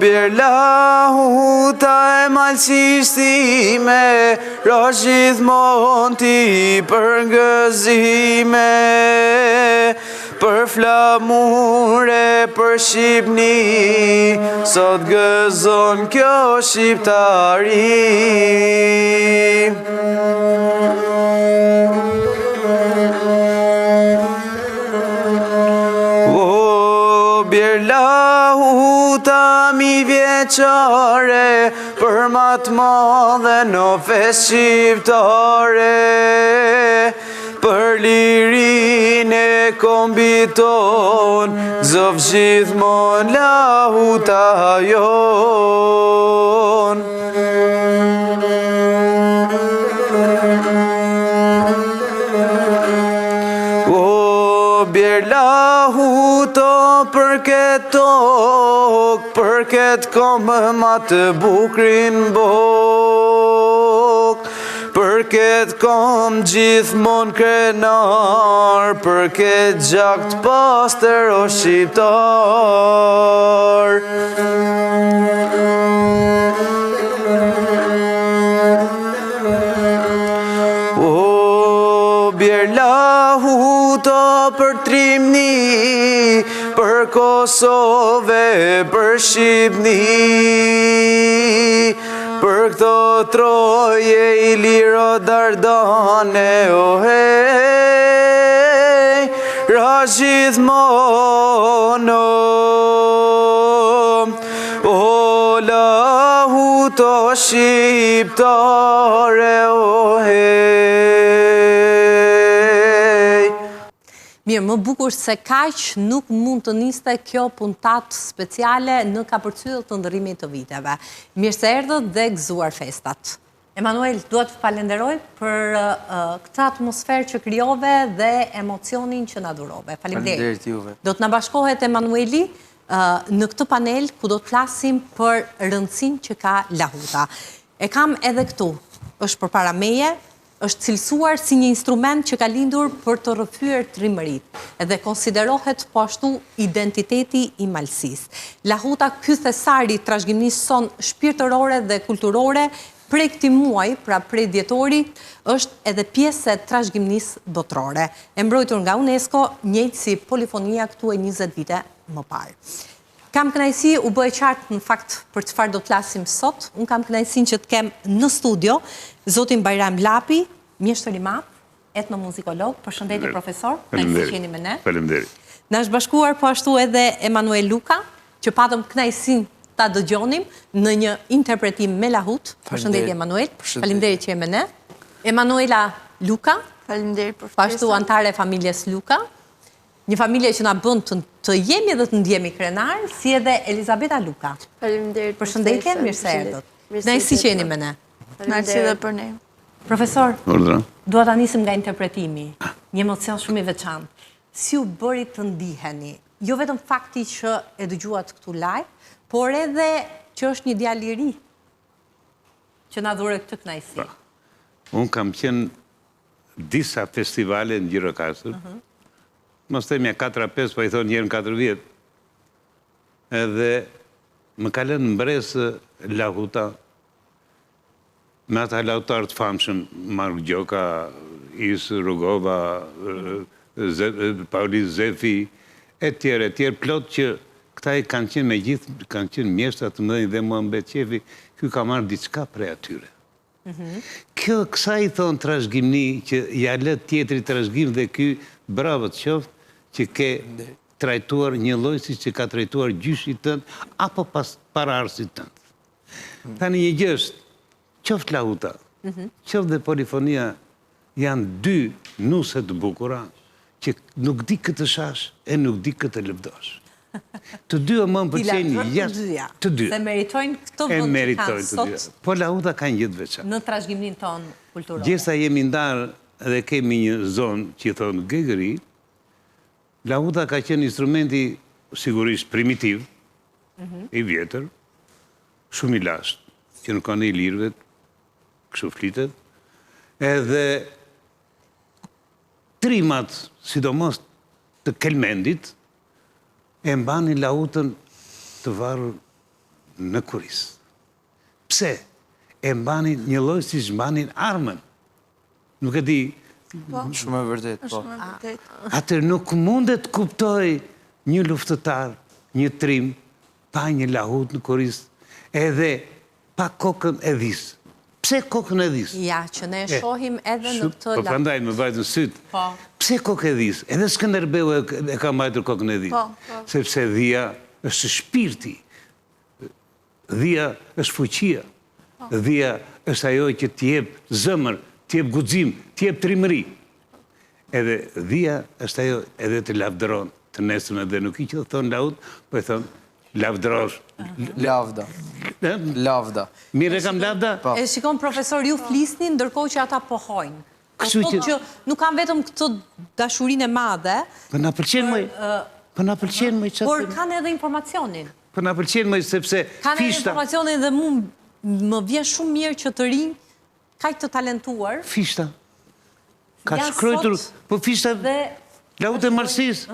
bir lahuta e malësishtime, rosh gjithmonë ti për ngëzime, për flamure, për Shqipni, sot gëzon kjo shqiptari. O, bir lahuta mi vjeqare, për matë madhe në fest shqiptare, për lirin e kombit ton, zëv gjithmon lahuta jon. O, bir lahuta për këtë tokë, për këtë komë ma të bukrin bokë, për këtë kom gjithmon krenar, për këtë gjakt pastër o shqiptar. O, bir lahuta për Trimni, për Kosove, për Shqipni, për këto troje i liro Dardane, o hej, ra gjithmono, o lahuto shqiptare, o hej. Mirë, më bukur se kaq nuk mund të niste kjo puntat speciale në kapërcyll të ndërrimit të viteve. Mirë se erdhët dhe gëzuar festat. Emanuel, duhet të falenderoj për këtë atmosferë që krijove dhe emocionin që na dhurove. Faleminderit juve. Do të na bashkohet Emanueli në këtë panel ku do të flasim për rëndësinë që ka lahuta. E kam edhe këtu, është përpara meje, është cilësuar si një instrument që ka lindur për të rrëfyer trimërit, edhe konsiderohet po ashtu identiteti i malësisë. Lahuta, ky thesari i trashëgimisë son shpirtërore dhe kulturore, prej këtij muaji, pra prej dhjetori, është edhe pjesë e trashëgimisë botërore, e mbrojtur nga UNESCO, njëjtë si polifonia këtu e 20 vite më parë. Kam kënaqësi, u bë e qartë në fakt për çfarë do të flasim sot. Unë kam kënaqësinë që të kem në studio zotin Bajram Lapi, mjeshtër i madh, etnomuzikolog. Përshëndetje profesor, kënaqësi që jeni me ne. Faleminderit. Na është bashkuar po ashtu edhe Emanuel Luka, që patëm kënaqësinë ta dëgjonim në një interpretim me lahut. Përshëndetje Emanuel. Faleminderit që je me ne. Emanuela Luka. Faleminderit për ftesën. Po ashtu antare e familjes Luka. Një familje që na bën të jemi dhe të ndjemi krenar, si edhe Elizabeta Luka. Faleminderit. Përshëndetje, mirë se erdhët. Kënaqësi që jeni me ne. Kënaqësi edhe për ne. Profesor, dua ta nisim nga interpretimi. Një emocion shumë i veçantë. Si u bëri të ndiheni? Jo vetëm fakti që e dëgjuat këtu live, por edhe që është një djalë i ri që na dhuroi këtë kënaqësi. Unë kam qenë disa festivale në Gjirokastër. Mos themja 4-5, po i thonë njerën 4 vjetë. Edhe më kalën në mbresë lahuta, me ata lahutarë të famshëm, Mark Gjoka, Isë Rugova, Paulis Zefi, e tjerë, plot që këta i kanë qenë me gjithë, kanë qenë mjeshtat të mëdhenj dhe mua mbet qefi, ky ka marrë diçka prej atyre. Kjo kësa i thonë trashëgimni, që ja lë tjetri trashëgim dhe ky bravo të qoftë, që ke trajtuar një lloj si që ka trajtuar gjyshi tënd, apo para arsit tënd. Tani një gjë është, qoftë lahuta, qoftë dhe polifonia, janë dy nuse të bukura, që nuk di këtë shash e nuk di këtë lëvdosh. Të dy më më pëlqejnë jashtë, të dy. Se meritojnë këto vend që kanë sot. Po lahuta kanë gjithë veçantë. Në trashëgiminë tonë kulturore. Gjithsa jemi ndarë dhe kemi një zonë që i thonë gegëri, lahuta ka qenë instrumenti sigurisht primitiv, i vjetër, shumë i lashtë, që nuk ka në i lirëve, kështu flitet, edhe trimat, sidomos të kelmendit, e mbani lahutën të varur në kuris. Pse? E mbanin një lloj si mbanin armën. Nuk e di, Shumë e vërtet, po. Shumë e vërtet. atër nuk mundet kuptoj një luftëtar, një trim, pa një lahut në kuris, edhe pa kokën e dhis. Pse kokën e dhis? Ja, që ne shohim edhe në këtë Po prandaj më vajtën sytë. Po. Pse kokë e dhis? Edhe Skënderbeu e ka mbajtur kokën e dhis. Po. Sepse dhia është shpirti. Dhia është fuqia. Dhia është ajo që t'jep zëmër, t'jep guxim, t'jep trimëri. Edhe dhia është ajo edhe të lavdëron të nesën edhe nuk i që thonë laut, po e thonë lavdërosh. Lavda. Lavda. Mirë e kam lavda? E shikon, profesor, ju flisni ndërkohë që ata pohojnë. Kështu Thotë që- që nuk kanë vetëm këtë dashurinë e madhe, Po na pëlqen më. Po na pëlqen më çfarë? por kanë edhe informacionin. Po na pëlqen më sepse Kanë edhe fishta, informacionin dhe mu më vjen shumë mirë që të rinj kaq të talentuar. fishta. Ka Janë shkruar, sot po fishta dhe laut e Marsis.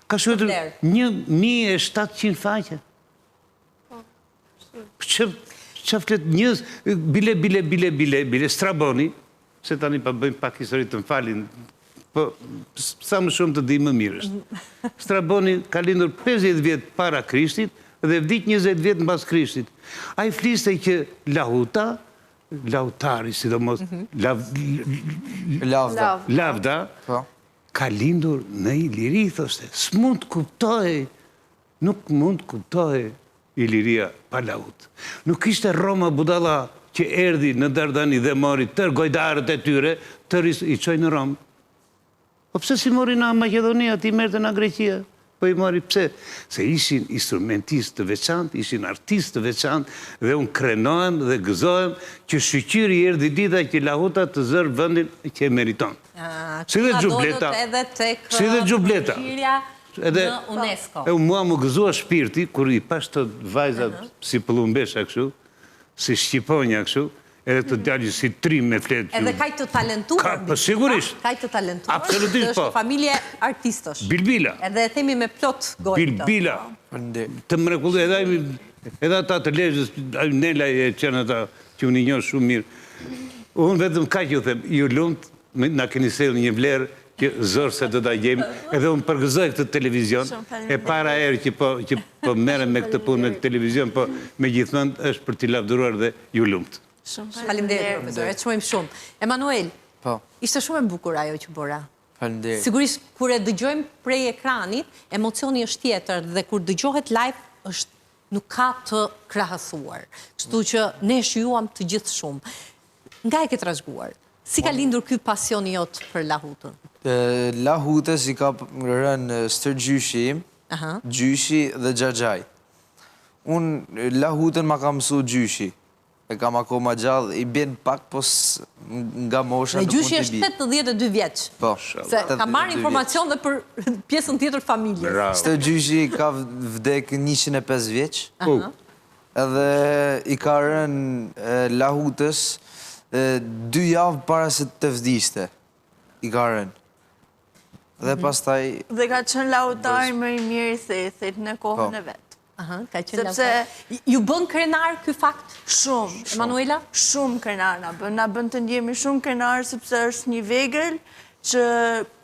Ka shkruar vlerë. 1700 faqe. Që flet njës, bile, Straboni, se tani pa bëjmë pak histori të më falin, po sa më shumë të di më mirë është. Straboni ka lindur 50 vjetë para Krishtit dhe vdik 20 vjetë në bas Krishtit. A i fliste që lahuta, lautari, sidomos, Lavda. lavda, Po. ka lindur në Iliri, thoshte. S'mund kuptoj, nuk mund kuptoj Iliria pa laut. Nuk ishte Roma budalla që erdi në Dardani dhe mori tërë gojdarët e tyre, tërë i qoj në Romë. Po pse si mori në Makedonia, ti merte në Greqia? Po i mori pse? Se ishin instrumentistë të veçantë, ishin artistë të veçantë, dhe unë krenohem dhe gëzohem që shqyqyri erdi dita që lahuta të zërë vëndin që e meriton. Si dhe Gjubleta. Edhe tek Si dhe Gjubleta. përfshirja Edhe- në UNESCO. E mua më gëzua shpirti, kur i pash të vajzat si pëllumbesha kështu, si shqiponja kështu, edhe të djali si trim me fletë. Edhe kaq të talentuar. Ka, po sigurisht. Kaq të talentuar. Absolutisht, po. Është familje artistësh. Bilbila. Edhe e themi me plot gojë. Bilbila. Të mrekullu, edhe ata të lezhës, Nela e qenë ata që unë i njohë shumë mirë. Unë vetëm ka që ju them, ju lumt, na keni sjellë një vlerë që zorë se do ta gjejmë, edhe unë përgëzoj këtë televizion, e para erë që po merrem me këtë punë me këtë televizion, po me gjithmonë është për t'i lavdëruar dhe ju lumt. Faleminderit, profesor. E çojmë shumë. Emanuel, Po. ishte shumë e bukur ajo që bëra. Faleminderit. Sigurisht, kur e dëgjojmë prej ekranit, emocioni është tjetër dhe kur dëgjohet live, nuk ka të krahasuar. Kështu që ne shijuam të gjithë shumë. Nga e ke trashëguar? Si ka lindur ky pasion jot për lahutën? Lahutës i ka rënë stërgjyshi im, Aha. gjyshi dhe xhaxhaj. Unë lahutën ma ka mësu gjyshi. E kam akoma gjallë, i bjen pak, po nga mosha Dhe nuk mund gjyshi t'i është bi. 82 vjeç. Po. Se ka marrë informacion dhe për pjesën tjetër familjes. Bravo. Stërgjyshi ka vdek 105 vjeç, edhe i ka rënë lahutës 2 javë para se të vdiste. I ka rënë. Dhe pastaj, Dhe ka qenë lautari më i mirë i thethit në kohën e vetë. Aha, ka qenë Sepse- lavdar. Ju bën krenar ky fakt? Shumë. Emanuela? Shumë krenar na bën të ndjemi shumë krenar sepse është një vegël që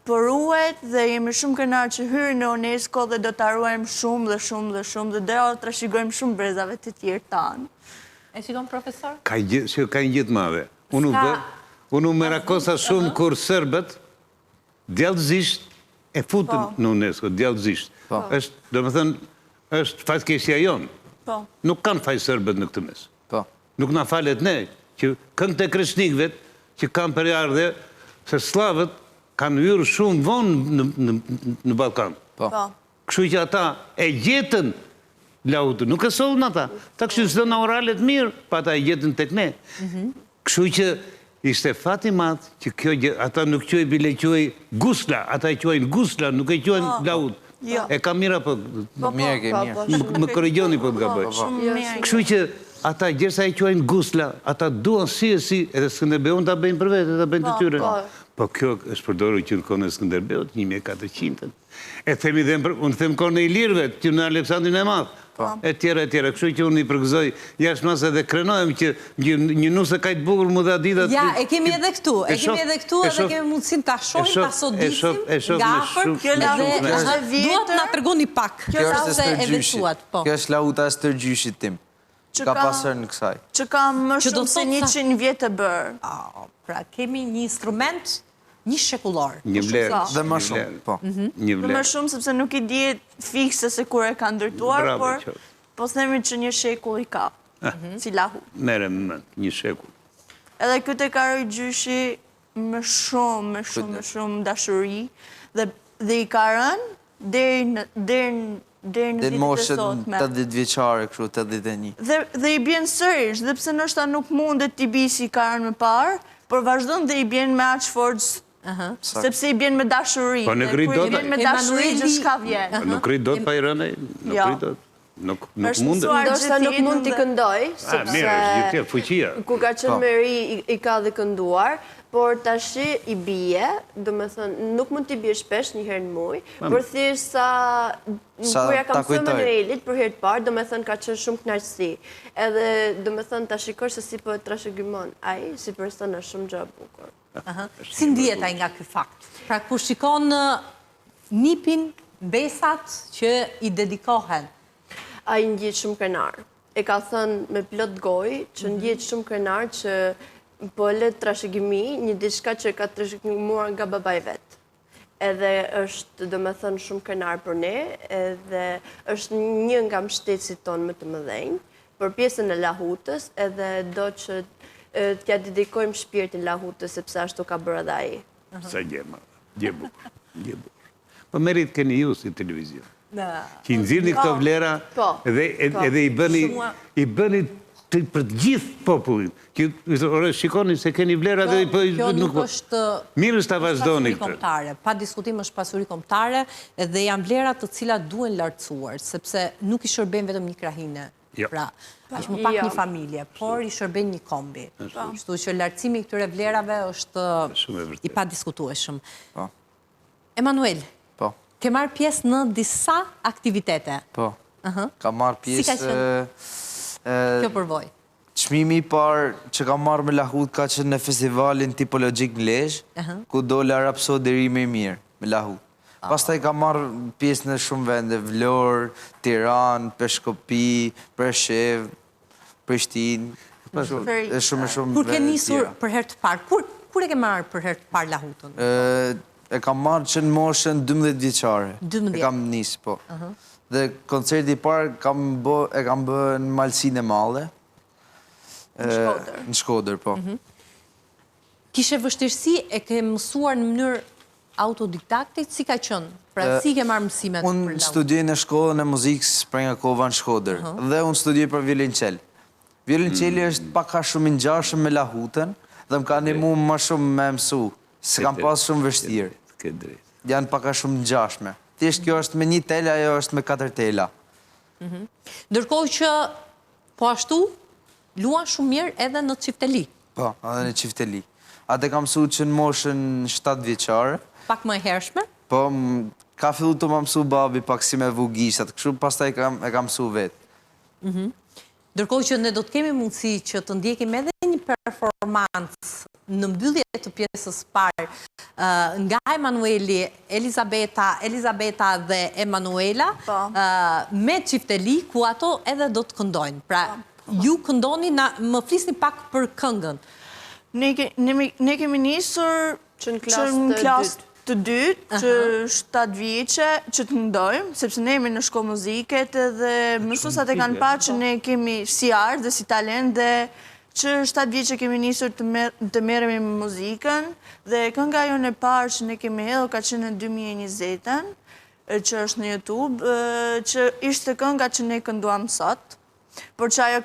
përuhet dhe jemi shumë krenar që hyrë në UNESCO dhe do të ruajmë shumë dhe shumë dhe shumë dhe do të trashëgojmë shumë brezave të tjerë tanë. E shikon, profesor? Ka një gjithë madhe. Unë më rakosa shumë kur sërbët djallëzisht e futën në UNESCO, djallëzisht. Është, do më thënë, është fatkeqësia jonë. Po. Nuk kanë faj sërbët në këtë mes. po. Nuk na falet ne, që kënd të kreshnikëve që kanë për ardhe, se slavët kanë hyrë shumë vonë në Ballkan. Po. Po. Kështu që ata e gjetën lautën, nuk e sollën ata. Ta kështu s'do na oralet mirë, pa ata e gjetën tek ne. Kështu që ishte fat i madh që kjo gjë, ata nuk quaj bile quaj gusla, ata e quajnë gusla, nuk e quajnë laut. Jo. E ka mira po Mirë ke, mirë. më korrigjoni po të gaboj. Shumë mirë. Kështu që ata gjersa e quajnë gusla, ata duan si, edhe Skënderbeun ta bëjnë për vetë, ta bëjnë të tyre. Po kjo është përdorur që në kohën e Skënderbeut, 1400-ën. E themi dhe unë them kohën e Ilirëve, që në Aleksandrin e Madh. E tjera. Kështu që unë i përgëzoj jashtë mas edhe krenohem që një nusë kajtë bukur mu dhe aditat... Ja, e kemi edhe këtu, edhe kemi mundësin të ashojnë, të asodisim, nga afer, dhe duhet nga tërgoni pak. Kjo është lahuta e stërgjyshit tim. Ka pasër në kësaj. Që ka më shumë se 100 vjetë të bërë. Pra, kemi një instrument, një shekullor. Një vlerë. Dhe më shumë, po. Një vlerë. Dhe më shumë, sepse nuk i djetë fikse se kur e ka ndërtuar, po themi që një shekull i ka, si lahu. Mere më një shekull. Edhe këtë e ka rëgjyshi më shumë dashuri, dhe i ka rënë deri në moshën 80 vjeçare, kështu 81. Dhe i bjen sërish, dhe pse nështë ta nuk mundet t'i bi si ka rënë më parë, por vazhdon dhe i bjen me aq forcë, sepse i bjen me dashuri. Po nuk rrit dot. I bjen me dashuri që shka vjen. Nuk rrit dot pa i rënë, nuk rrit dot. Nuk mundet. Ndoshta nuk mund t'i këndoj, sepse fuqia. Kur ka qenë me ri i ka dhe kënduar, por tashi i bie, do me thënë, nuk mund t'i bie shpesh një herë në muj, por thjesht kur ja kam thënë Manuelit për herë të parë, do me thënë ka qenë shumë kënaqësi. Edhe do me thënë ta shikosh se si po e trashëgimon ai, si person është shumë gjë e bukur. Si ndihet ai nga ky fakt? Pra kur shikon nipin, besat që i dedikohen, ai ndjet shumë krenar. E ka thënë me plot gojë që ndjet shumë krenar që po le trashëgimi, një diçka që ka trashëgimuar nga babai vet. Edhe është, do me thënë, shumë krenar për ne, edhe është një nga mbështetësit tonë më të mëdhenj, për pjesën e lahutës, edhe do që t'ja dedikojmë shpirtin lahutës, sepse ashtu ka bërë edhe ai. Sa gjema, gjebukur. Po merit keni ju si televizion. Që i nëzirni këto vlera edhe i bëni për të gjithë popullin. Shikoni se keni vlera dhe kjo nuk është mirës të vazhdoni këtë. Pa diskutim është pasuri kombëtare dhe janë vlera të cilat duhen lartësuar, sepse nuk i shërben vetëm një krahine. Pra, është më pak një familje, por i shërben një kombi. Kështu që lartësimi këtyre vlerave është i pa diskutueshëm. Emanuel, ke marrë pjesë në disa aktivitete. Po, ka marrë pjesë... Si ka qenë kjo përvoj? Çmimi i parë që ka marrë me lahut ka qenë në festivalin tipologjik në Lezhë, ku dole Rapsodi më i mirë me lahut. Pastaj ka marrë pjesë në shumë vende, Vlorë, Tiranë, Peshkopi, Preshev, Prishtinë, shumë Kur ke nisur për herë të parë, kur e ke marrë për herë të parë lahutën? E kam marrë që në moshën 12 vjeçare. E kam nisë, po. Dhe koncerti i parë e kam bë në Malsinë e Madhe. Në Shkodër, po. Kishe vështirësi e ke mësuar në mënyrë autodidaktit, si ka qënë? Pra, si ke marrë mësimet për lahutën? Unë studioj në shkollën e muzikës Sprenjakova në Shkodër. Dhe unë studioj për violonçel. Violonçeli është pak ka shumë i ngjashëm me lahutën dhe më ka ndihmu më shumë me mësu. Se kam pas shumë vështirë. Janë pak ka shumë ngjashme. Thjesht kjo është me një tel, ajo është me 4 tela. Ndërkohë që po ashtu luan shumë mirë edhe në çifteli. Po, edhe në çifteli. Atë kam mësuar që në moshën 7 vjeçare. Pak më e hershme? Po, ka fillu të më mësu babi pak si me vu gishtat, kështu pastaj e kam mësu vetë. Ndërkohë që ne do të kemi mundësi që të ndjekim edhe një performancë në mbyllje të pjesës parë nga Emanueli, Elizabeta dhe Emanuela me çifteli, ku ato edhe do të këndojnë. Pra, ju këndoni, më flisni pak për këngën. Ne kemi nisur që në klasë të dytë, që 7 vjeqe, që të këndojmë, sepse ne jemi në shkollë muzike dhe mësuesat e kanë parë që ne kemi si art dhe si talent dhe që 7 vjeqe kemi nisur të merremi me muzikën dhe kënga jonë e parë që ne kemi hedhur ka qenë në 2020-ën, që është në YouTube, që ishte kënga që ne kënduam sot, por që ajo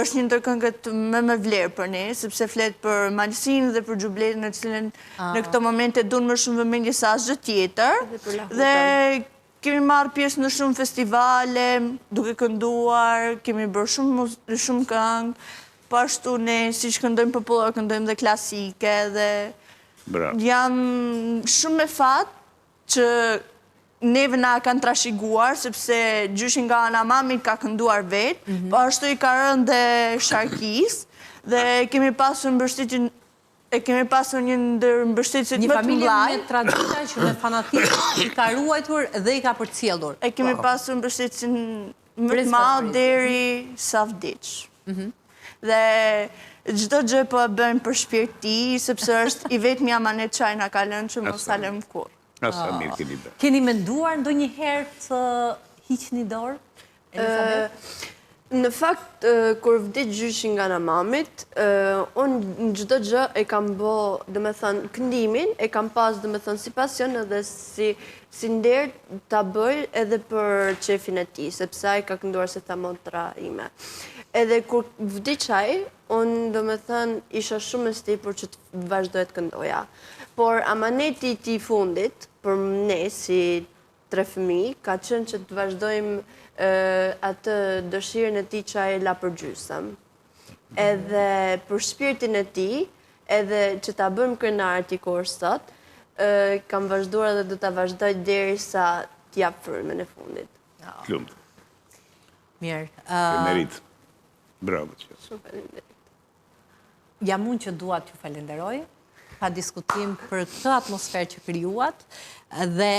është një ndër këngët me vlerë për ne, sepse flet për malsinë dhe për xhubletën në cilën në këto momente duan më shumë vëmendje se asgjë tjetër. Dhe kemi marrë pjesë në shumë festivale, duke kënduar, kemi bërë shumë këngë, po ashtu ne siç këndojmë popullor, këndojmë dhe klasike dhe Bravo. Jam shumë me fat që neve na kanë trashëguar, sepse gjyshin nga ana mamit ka kënduar vetë, po ashtu i ka rënë dhe Sharkis, dhe kemi pasur mbështetjen kemi pasur një ndër mbështetësit Një më të familje mëdhaj. me tradita që me fanatik i ka ruajtur dhe i ka përcjellur. E kemi pasur mbështetësin më të madh deri Savdiç. Dhe çdo gjë po e bëjmë për shpirti, sepse është i vetmi amanet çaj na ka lënë që mos ta lëm kurrë. Asa mirë keni bërë. Keni menduar ndonjëherë të hiqni dorë? Elizabeth? Në fakt, kur vdit gjyshi nga ana mamit, unë në çdo gjë e kam bë, domethënë, këndimin, e kam pas, domethënë, si pasion edhe si nder ta bëj edhe për qefin e tij, sepse ai ka kënduar se ta motra ime. Edhe kur vdiq ai, unë domethënë isha shumë e sipër që të vazhdoj të këndoja. Por amaneti i tij fundit, për ne si 3 fëmijë, ka qenë që të vazhdojmë atë dëshirën e tij që ai la për gjysëm. Edhe për shpirtin e tij, edhe që ta bëjmë krenar ti kur sot, kam vazhduar dhe do ta vazhdoj derisa të jap frymën e fundit. Lumt. Mirë. E merit. Bravo. Shumë faleminderit. Jam unë që dua t'ju falenderoj, pa diskutim për këtë atmosferë që krijuat dhe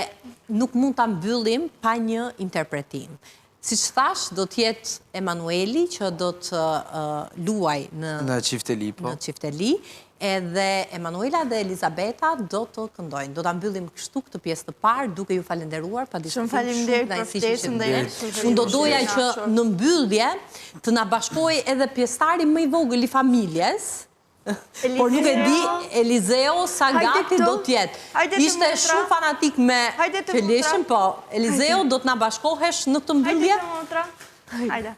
nuk mund ta mbyllim pa një interpretim. Siç thash, do t'jetë Emanueli që do të luaj Në Çifteli, po. në Çifteli, edhe Emanuela dhe Elizabeta do të këndojnë. Do ta mbyllim kështu këtë pjesë të parë, duke ju falenderuar pa diskutim. Shumë faleminderit për kënaqësi që ftesën dhe jeni. Unë do doja që në mbyllje të na bashkojë edhe pjesëtari më i vogël i familjes. Por nuk e di Elizeo sa gati do t'jetë. Ishte shumë fanatik me Felishën, po Elizeo do t'na bashkohesh në këtë mbyllje? Hajde.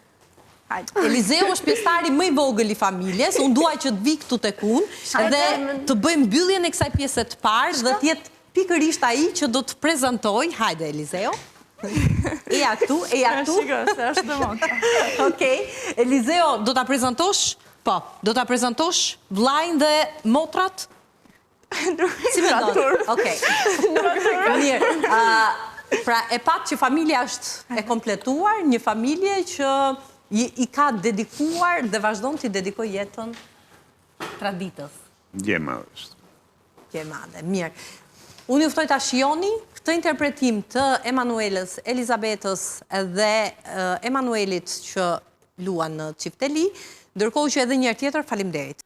Elizeo është pjesëtari më i vogël i familjes, unë duaj që të vi këtu tek unë dhe të bëjmë mbylljen e kësaj pjese të parë dhe të jetë pikërisht ai që do të prezantoj. Hajde Elizeo. Eja këtu. Shiko, se është dhe motra. Okej. Elizeo, do ta prezantosh? Po, do ta prezantosh vllajën dhe motrat? Si mendon? Okej. Mirë. Pra, e pat që familja është e kompletuar, një familje që i ka dedikuar dhe vazhdon t'i dedikoj jetën traditës. Gjë madhe është. Gjë madhe, mirë. Unë ju ftoj ta shijoni këtë interpretim të Emanuelës, Elizabetës dhe Emanuelit që luan në Çifteli, ndërkohë që edhe një herë tjetër faleminderit.